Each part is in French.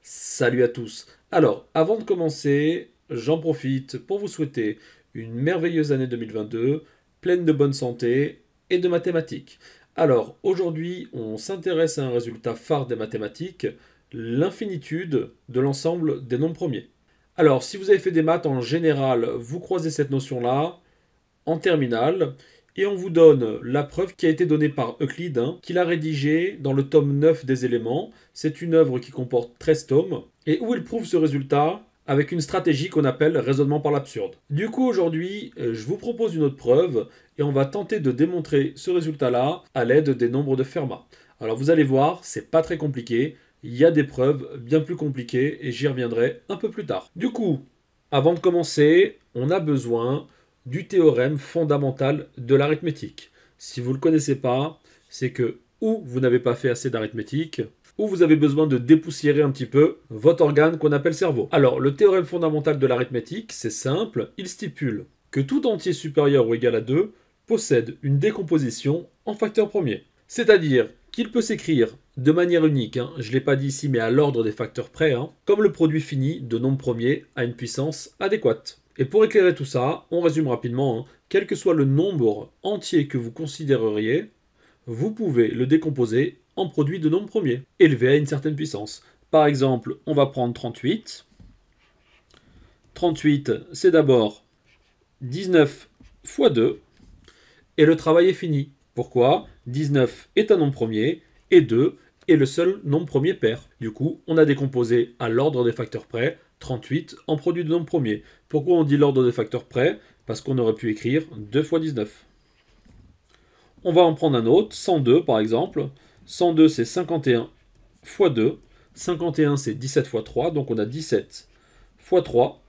Salut à tous. Alors, avant de commencer, j'en profite pour vous souhaiter une merveilleuse année 2022, pleine de bonne santé et de mathématiques. Alors, aujourd'hui, on s'intéresse à un résultat phare des mathématiques, l'infinitude de l'ensemble des nombres premiers. Alors, si vous avez fait des maths en général, vous croisez cette notion-là en terminale, et on vous donne la preuve qui a été donnée par Euclide, qu'il a rédigée dans le tome 9 des éléments. C'est une œuvre qui comporte 13 tomes, et où il prouve ce résultat avec une stratégie qu'on appelle raisonnement par l'absurde. Du coup, aujourd'hui, je vous propose une autre preuve, et on va tenter de démontrer ce résultat-là à l'aide des nombres de Fermat. Alors vous allez voir, c'est pas très compliqué, il y a des preuves bien plus compliquées, et j'y reviendrai un peu plus tard. Du coup, avant de commencer, on a besoin du théorème fondamental de l'arithmétique. Si vous ne le connaissez pas, c'est que ou vous n'avez pas fait assez d'arithmétique, ou vous avez besoin de dépoussiérer un petit peu votre organe qu'on appelle cerveau. Alors, le théorème fondamental de l'arithmétique, c'est simple, il stipule que tout entier supérieur ou égal à 2 possède une décomposition en facteur premier. C'est-à-dire qu'il peut s'écrire de manière unique, je ne l'ai pas dit ici mais à l'ordre des facteurs près, comme le produit fini de nombres premiers à une puissance adéquate. Et pour éclairer tout ça, on résume rapidement, quel que soit le nombre entier que vous considéreriez, vous pouvez le décomposer en produit de nombres premiers, élevé à une certaine puissance. Par exemple, on va prendre 38. 38, c'est d'abord 19 fois 2, et le travail est fini. Pourquoi? 19 est un nombre premier, et 2 est le seul nombre premier pair. Du coup, on a décomposé à l'ordre des facteurs près 38 en produit de nombres premiers. Pourquoi on dit l'ordre des facteurs près? Parce qu'on aurait pu écrire 2 fois 19. On va en prendre un autre, 102 par exemple. 102 c'est 51 fois 2. 51 c'est 17 fois 3, donc on a 17 fois 3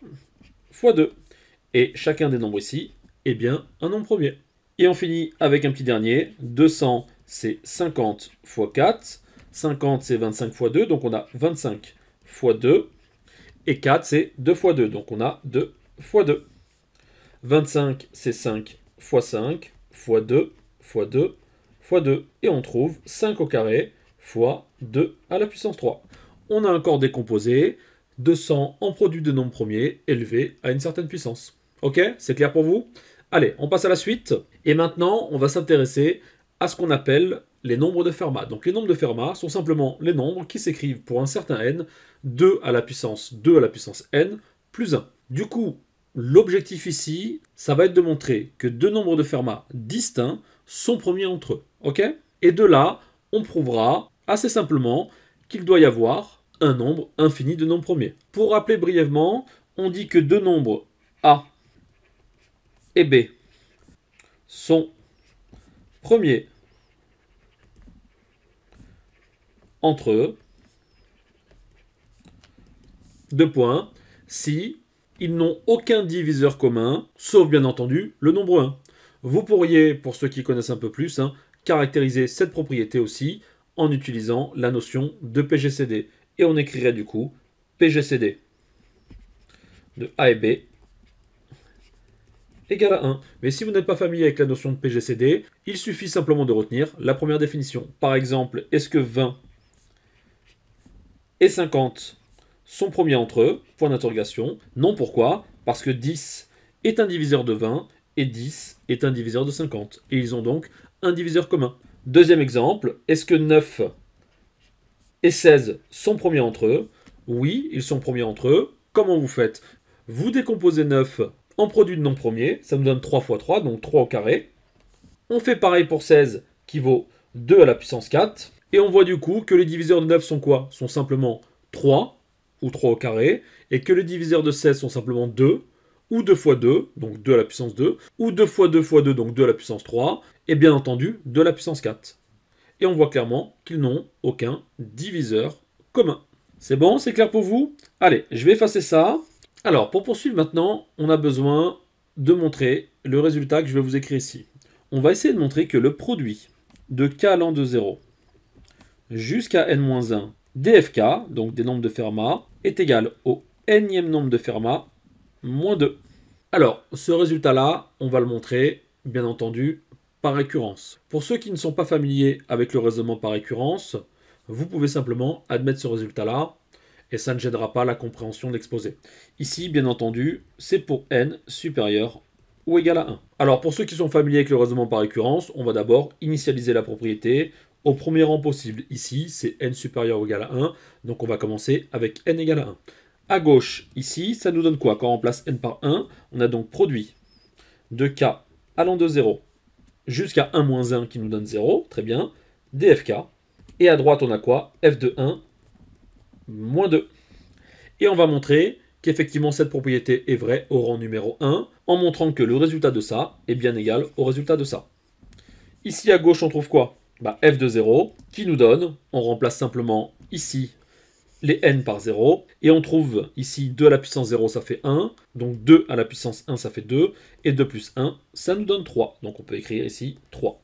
fois 2. Et chacun des nombres ici est bien un nombre premier. Et on finit avec un petit dernier. 200 c'est 50 fois 4. 50 c'est 25 fois 2, donc on a 25 fois 2. Et 4 c'est 2 fois 2, donc on a 2 fois 2. 25 c'est 5 fois 5 fois 2 fois 2 fois 2. Et on trouve 5 au carré fois 2 à la puissance 3. On a encore décomposé 200 en produit de nombres premiers élevé à une certaine puissance. Ok? C'est clair pour vous? Allez, on passe à la suite. Et maintenant, on va s'intéresser à ce qu'on appelle les nombres de Fermat. Donc les nombres de Fermat sont simplement les nombres qui s'écrivent pour un certain n, 2 à la puissance 2 à la puissance n, plus 1. Du coup, l'objectif ici, ça va être de montrer que deux nombres de Fermat distincts sont premiers entre eux. Ok? Et de là, on prouvera assez simplement qu'il doit y avoir un nombre infini de nombres premiers. Pour rappeler brièvement, on dit que deux nombres A et B sont premiers entre eux, deux points, si ils n'ont aucun diviseur commun, sauf bien entendu le nombre 1. Vous pourriez, pour ceux qui connaissent un peu plus, caractériser cette propriété aussi en utilisant la notion de PGCD. Et on écrirait du coup PGCD de A et B égale à 1. Mais si vous n'êtes pas familier avec la notion de PGCD, il suffit simplement de retenir la première définition. Par exemple, est-ce que 20 et 50 sont premiers entre eux? Point d'interrogation. Non, pourquoi? Parce que 10 est un diviseur de 20 et 10 est un diviseur de 50. Et ils ont donc un diviseur commun. Deuxième exemple, est-ce que 9 et 16 sont premiers entre eux? Oui, ils sont premiers entre eux. Comment vous faites? Vous décomposez 9 en produit de nombres premiers, ça nous donne 3 fois 3, donc 3 au carré. On fait pareil pour 16, qui vaut 2 à la puissance 4. Et on voit du coup que les diviseurs de 9 sont quoi? Sont simplement 3, ou 3 au carré, et que les diviseurs de 16 sont simplement 2, ou 2 fois 2, donc 2 à la puissance 2, ou 2 fois 2 fois 2, donc 2 à la puissance 3, et bien entendu 2 à la puissance 4. Et on voit clairement qu'ils n'ont aucun diviseur commun. C'est bon? C'est clair pour vous? Allez, je vais effacer ça. Alors, pour poursuivre maintenant, on a besoin de montrer le résultat que je vais vous écrire ici. On va essayer de montrer que le produit de k allant de 0 jusqu'à n-1 dfk, donc des nombres de Fermat, est égal au nème nombre de Fermat moins 2. Alors, ce résultat-là, on va le montrer, bien entendu, par récurrence. Pour ceux qui ne sont pas familiers avec le raisonnement par récurrence, vous pouvez simplement admettre ce résultat-là et ça ne gênera pas la compréhension de l'exposé. Ici, bien entendu, c'est pour n supérieur ou égal à 1. Alors, pour ceux qui sont familiers avec le raisonnement par récurrence, on va d'abord initialiser la propriété au premier rang possible. Ici, c'est n supérieur ou égal à 1, donc on va commencer avec n égale à 1. À gauche, ici, ça nous donne quoi? Quand on remplace n par 1, on a donc produit de k allant de 0 jusqu'à 1 moins 1 qui nous donne 0, très bien, dfk. Et à droite, on a quoi? F de 1 moins 2. Et on va montrer qu'effectivement cette propriété est vraie au rang numéro 1, en montrant que le résultat de ça est bien égal au résultat de ça. Ici à gauche, on trouve quoi? F de 0, qui nous donne, on remplace simplement ici les n par 0, et on trouve ici 2 à la puissance 0, ça fait 1, donc 2 à la puissance 1, ça fait 2, et 2 plus 1, ça nous donne 3. Donc on peut écrire ici 3.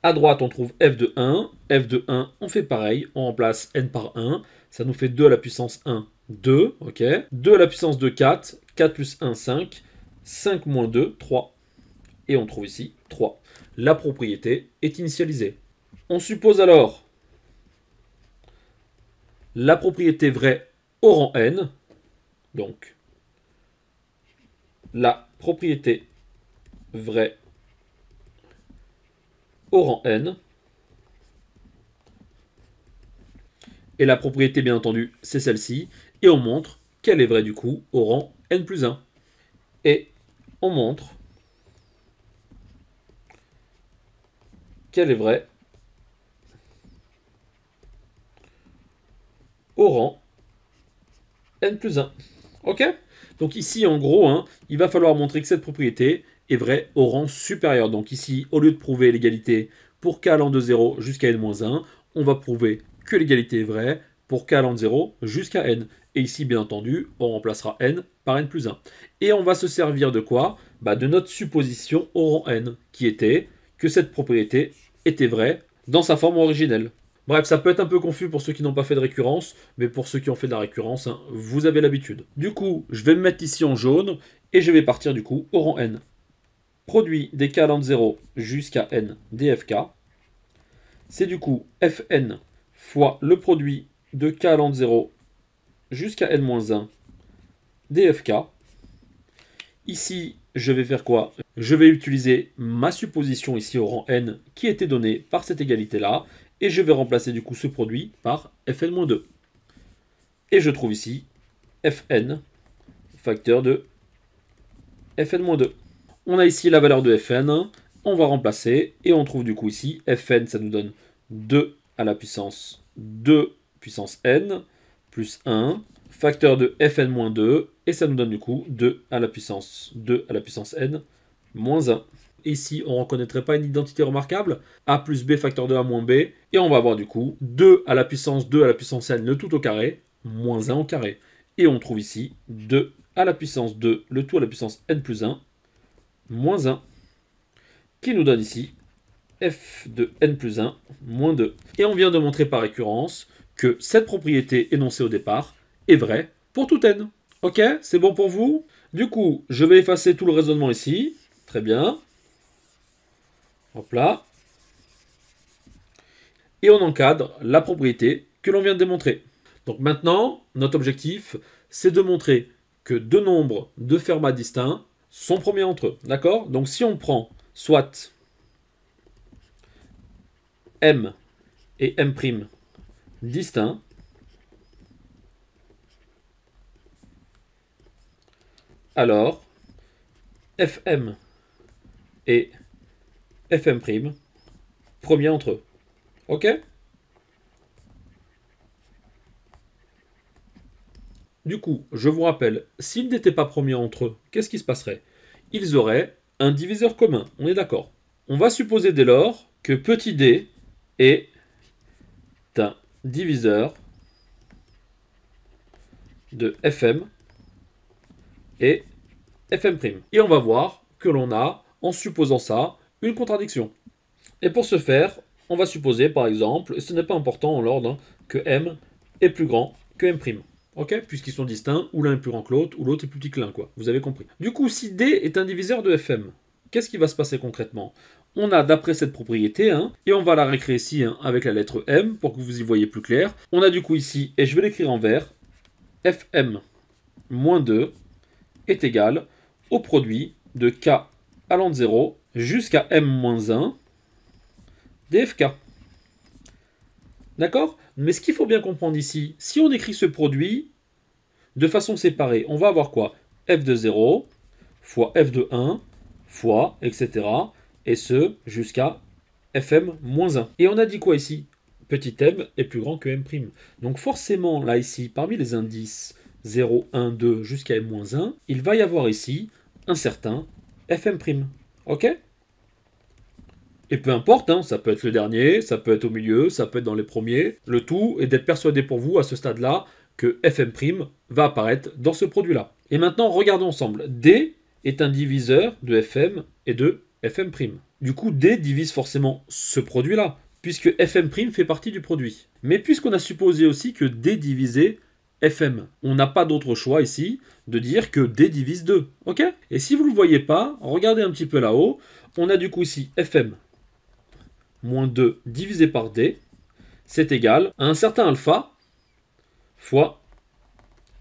À droite, on trouve f de 1. F de 1, on fait pareil, on remplace n par 1, ça nous fait 2 à la puissance 1, 2, ok. 2 à la puissance de 4, 4 plus 1, 5, 5 moins 2, 3. Et on trouve ici 3. La propriété est initialisée. On suppose alors la propriété vraie au rang n, donc la propriété vraie au rang n, et la propriété bien entendu c'est celle-ci, et on montre qu'elle est vraie du coup au rang n plus 1. Et on montre qu'elle est vraie au rang n plus 1. Ok? Donc ici, en gros, il va falloir montrer que cette propriété est vraie au rang supérieur. Donc ici, au lieu de prouver l'égalité pour k allant de 0 jusqu'à n-1, on va prouver que l'égalité est vraie pour k allant de 0 jusqu'à n. Et ici, bien entendu, on remplacera n par n plus 1. Et on va se servir de quoi? De notre supposition au rang n, qui était que cette propriété était vraie dans sa forme originelle. Bref, ça peut être un peu confus pour ceux qui n'ont pas fait de récurrence, mais pour ceux qui ont fait de la récurrence, vous avez l'habitude. Du coup, je vais me mettre ici en jaune, et je vais partir du coup au rang n. Produit des k allant de 0 jusqu'à n dfk, c'est du coup fn fois le produit de k allant de 0 jusqu'à n-1 dfk. Ici, je vais faire quoi? Je vais utiliser ma supposition ici au rang n qui était donnée par cette égalité-là, et je vais remplacer du coup ce produit par fn-2. Et je trouve ici fn, facteur de fn-2. On a ici la valeur de fn, on va remplacer, et on trouve du coup ici fn, ça nous donne 2 à la puissance 2 puissance n, plus 1, facteur de fn-2, et ça nous donne du coup 2 à la puissance n, moins 1. Ici, on ne reconnaîtrait pas une identité remarquable, a plus b facteur de a moins b, et on va avoir du coup 2 à la puissance n, le tout au carré, moins 1 au carré. Et on trouve ici 2 à la puissance 2, le tout à la puissance n plus 1, moins 1, qui nous donne ici f de n plus 1, moins 2. Et on vient de montrer par récurrence que cette propriété énoncée au départ est vraie pour tout n. Ok, c'est bon pour vous? Du coup, je vais effacer tout le raisonnement ici. Très bien. Hop là. Et on encadre la propriété que l'on vient de démontrer. Donc maintenant, notre objectif, c'est de montrer que deux nombres de Fermat distincts sont premiers entre eux. D'accord? Donc si on prend soit m et m' distincts, alors fm et fm' premiers entre eux. Ok? Du coup, je vous rappelle, s'ils n'étaient pas premiers entre eux, qu'est-ce qui se passerait? Ils auraient un diviseur commun, on est d'accord. On va supposer dès lors que petit d est un diviseur de fm et fm'. Et on va voir que l'on a, en supposant ça, une contradiction. Et pour ce faire, on va supposer par exemple, et ce n'est pas important en l'ordre, que m est plus grand que m'. Ok? Puisqu'ils sont distincts, ou l'un est plus grand que l'autre, ou l'autre est plus petit que l'un, quoi. Vous avez compris. Du coup, si d est un diviseur de fm, qu'est-ce qui va se passer concrètement? On a d'après cette propriété, et on va la réécrire ici avec la lettre m, pour que vous y voyez plus clair. On a du coup ici, et je vais l'écrire en vert, Fm moins 2 est égal au produit de K allant de 0 jusqu'à M moins 1 dfk. D'accord? Mais ce qu'il faut bien comprendre ici, si on écrit ce produit de façon séparée, on va avoir quoi? F de 0 fois F de 1 fois, etc. Et ce, jusqu'à Fm moins 1. Et on a dit quoi ici? Petit m est plus grand que m'. Donc forcément, là, ici, parmi les indices 0, 1, 2 jusqu'à m moins 1, il va y avoir ici un certain Fm'. Ok? Et peu importe, hein, ça peut être le dernier, ça peut être au milieu, ça peut être dans les premiers. Le tout est d'être persuadé pour vous, à ce stade-là, que Fm' va apparaître dans ce produit-là. Et maintenant, regardons ensemble. D est un diviseur de Fm et de Fm'. Du coup, D divise forcément ce produit-là, puisque Fm' fait partie du produit. Mais puisqu'on a supposé aussi que D divisait Fm, on n'a pas d'autre choix ici de dire que D divise 2. Ok? Et si vous ne le voyez pas, regardez un petit peu là-haut. On a du coup ici Fm moins 2 divisé par D, c'est égal à un certain alpha fois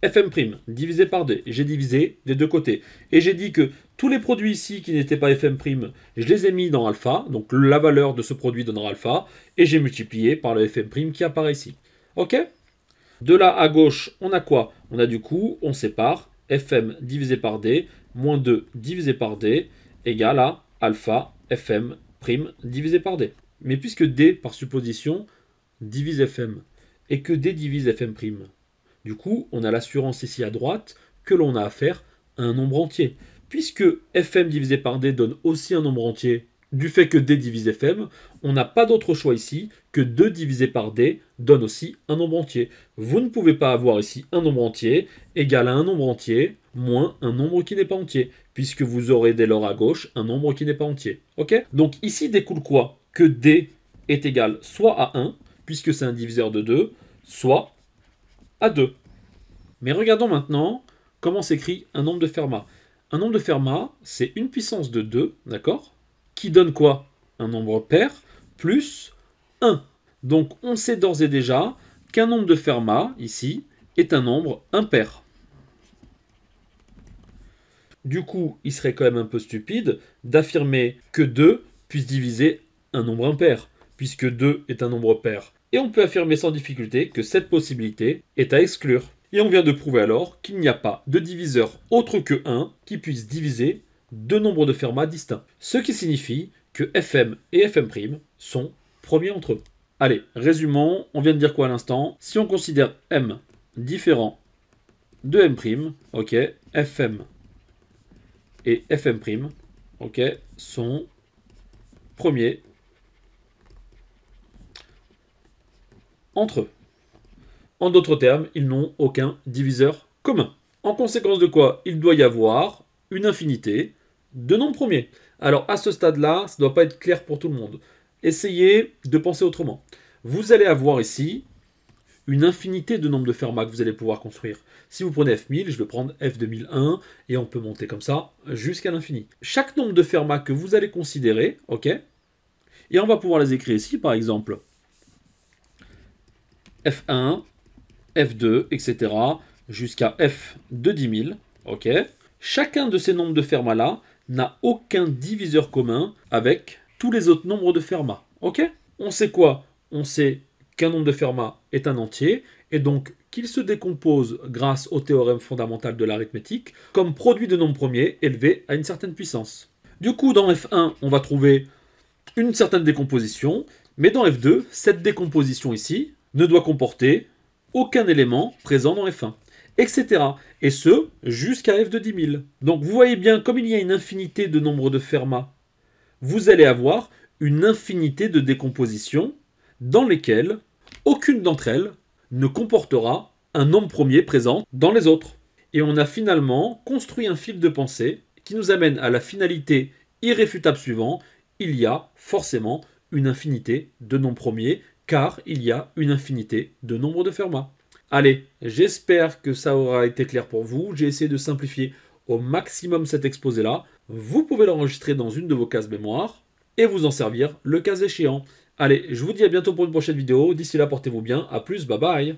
Fm' divisé par D. J'ai divisé des deux côtés. Et j'ai dit que tous les produits ici qui n'étaient pas Fm', je les ai mis dans alpha. Donc la valeur de ce produit donnera alpha. Et j'ai multiplié par le Fm' qui apparaît ici. Ok? De là à gauche, on a quoi? On a du coup, on sépare Fm divisé par D moins 2 divisé par D égale à alpha Fm' divisé par D. Mais puisque D, par supposition, divise Fm, et que D divise Fm', du coup, on a l'assurance ici à droite que l'on a affaire à un nombre entier. Puisque Fm divisé par D donne aussi un nombre entier, du fait que D divise Fm, on n'a pas d'autre choix ici que 2 divisé par D donne aussi un nombre entier. Vous ne pouvez pas avoir ici un nombre entier égal à un nombre entier moins un nombre qui n'est pas entier, puisque vous aurez dès lors à gauche un nombre qui n'est pas entier. Ok? Donc ici découle quoi? Que D est égal soit à 1, puisque c'est un diviseur de 2, soit à 2. Mais regardons maintenant comment s'écrit un nombre de Fermat. Un nombre de Fermat, c'est une puissance de 2, d'accord? Qui donne quoi? Un nombre pair plus 1. Donc on sait d'ores et déjà qu'un nombre de Fermat, ici, est un nombre impair. Du coup, il serait quand même un peu stupide d'affirmer que 2 puisse diviser un nombre impair, puisque 2 est un nombre pair. Et on peut affirmer sans difficulté que cette possibilité est à exclure. Et on vient de prouver alors qu'il n'y a pas de diviseur autre que 1 qui puisse diviser deux nombres de Fermat distincts. Ce qui signifie que Fm et Fm' sont premiers entre eux. Allez, résumons, on vient de dire quoi à l'instant? Si on considère M différent de M', ok, Fm et Fm', ok, sont premiers entre eux. En d'autres termes, ils n'ont aucun diviseur commun. En conséquence de quoi, il doit y avoir une infinité de nombres premiers. Alors à ce stade-là, ça ne doit pas être clair pour tout le monde. Essayez de penser autrement. Vous allez avoir ici une infinité de nombres de Fermat que vous allez pouvoir construire. Si vous prenez F1000, je vais prendre F2001, et on peut monter comme ça jusqu'à l'infini. Chaque nombre de Fermat que vous allez considérer, ok, et on va pouvoir les écrire ici, par exemple, F1, F2, etc., jusqu'à F de 10 000, ok. Chacun de ces nombres de Fermat-là n'a aucun diviseur commun avec tous les autres nombres de Fermat, ok. On sait quoi? On sait qu'un nombre de Fermat est un entier, et donc qu'il se décompose grâce au théorème fondamental de l'arithmétique comme produit de nombres premiers élevés à une certaine puissance. Du coup, dans F1, on va trouver une certaine décomposition, mais dans F2, cette décomposition ici ne doit comporter aucun élément présent dans F1, etc. Et ce, jusqu'à F de 10 000. Donc vous voyez bien, comme il y a une infinité de nombres de Fermat, vous allez avoir une infinité de décompositions dans lesquelles aucune d'entre elles ne comportera un nombre premier présent dans les autres. Et on a finalement construit un fil de pensée qui nous amène à la finalité irréfutable suivante: il y a forcément une infinité de nombres premiers, car il y a une infinité de nombres de Fermat. Allez, j'espère que ça aura été clair pour vous. J'ai essayé de simplifier au maximum cet exposé-là. Vous pouvez l'enregistrer dans une de vos cases mémoire et vous en servir le cas échéant. Allez, je vous dis à bientôt pour une prochaine vidéo. D'ici là, portez-vous bien. A plus, bye bye.